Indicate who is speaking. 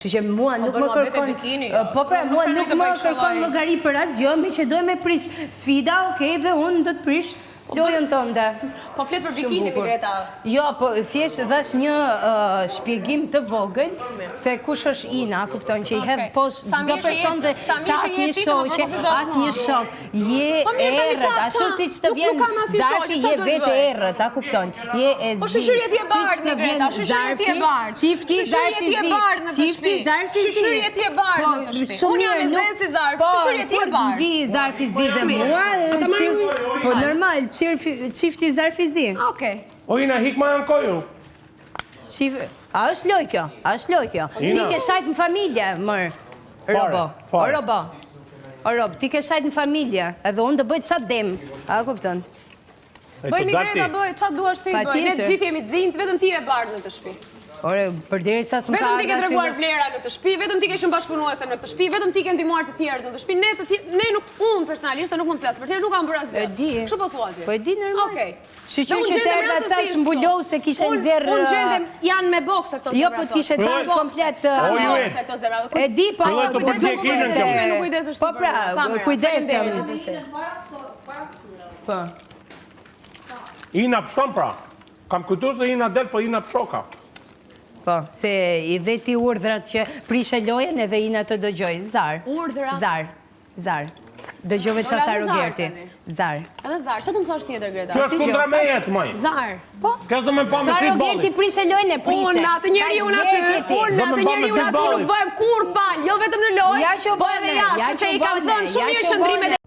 Speaker 1: Që mua nuk më kërkon, po pra, mua nuk më kërkon llogari për asgjë, me që doj me prish sfida, okej, dhe unë do të prish lojën tënde.
Speaker 2: Po flet për bikini, Greta.
Speaker 1: Jo, po thjesht dhash një shpjegim të vogël se kush është Ina, kupton që i hedh poshtë çdo person dhe ka asnjë shoqe, asnjë shok. Je errët, ashtu siç të vjen zarfi, je vetë errët, a kupton? Je e zi.
Speaker 2: Po shoqëria ti e bardhë, Greta, shoqëria ti e bardhë.
Speaker 1: Çifti zarfi zi. Çifti zarfi zi.
Speaker 2: Shoqëria ti e bardhë në të shtëpi. Unë jam e zezë si zarf, shoqëria ti e bardhë.
Speaker 1: Vi zarfi zi dhe mua, po normal, çifti zarfi zi.
Speaker 2: Okej.
Speaker 3: O Ina, hik ma në koju.
Speaker 1: A është loj kjo? A është loj kjo? Ti ke shajt në familje, mërë. Robo. O robo. O robo, ti ke shajt në familje. Edhe unë të bëjt qatë dem. A kupton?
Speaker 2: Bëjmi Greta, bëj, qatë duash ti bëj. Ne të gjithë jemi të zinjtë, vetëm ti e bardhë në të shtëpi.
Speaker 1: Ore, përderisa s'm ka
Speaker 2: vetëm ti ke treguar vlera në të shtëpi, vetëm ti ke qenë bashkëpunuese në të shtëpi, vetëm ti ke ndihmuar të tjerët në të shtëpi. Ne nuk, unë personalisht nuk mund të flas për tjerë, nuk kam bërë asgjë.
Speaker 1: E di.
Speaker 2: Kështu po thua ti.
Speaker 1: Po e di normal.
Speaker 2: Okej.
Speaker 1: Shqyqyr që të erdha tash mbullohu se kishe nxerr.
Speaker 2: Unë gjendem janë me bokse këto zemra.
Speaker 1: Jo, po të kishe dalë komplet.
Speaker 2: Këto zemra.
Speaker 1: E di, po
Speaker 2: nuk kujdesesh ti.
Speaker 1: Po pra, kujdesem. Po.
Speaker 3: Ina pështon pra. Kam kujtu se Ina del, po Ina pëshoka.
Speaker 1: Po, se i dhe ti urdhrat që prishe lojen edhe Ina të dëgjoj. Zar.
Speaker 2: Urdhrat?
Speaker 1: Zar. Dëgjove që tha Rogerti. Zar.
Speaker 2: Edhe Zar, që të më thash tjetër, Greta?
Speaker 3: Kjo është kundra me jetë, maj.
Speaker 2: Zar. Po?
Speaker 3: Kjo është do me pa me si bali.
Speaker 1: Rogerti prishe lojen e prishe.
Speaker 2: Unë atë njeri unë aty nuk bëhem kur bal, jo vetëm në lojë, bëhem e jashtë, që i kam thënë shumë mirë qëndrimet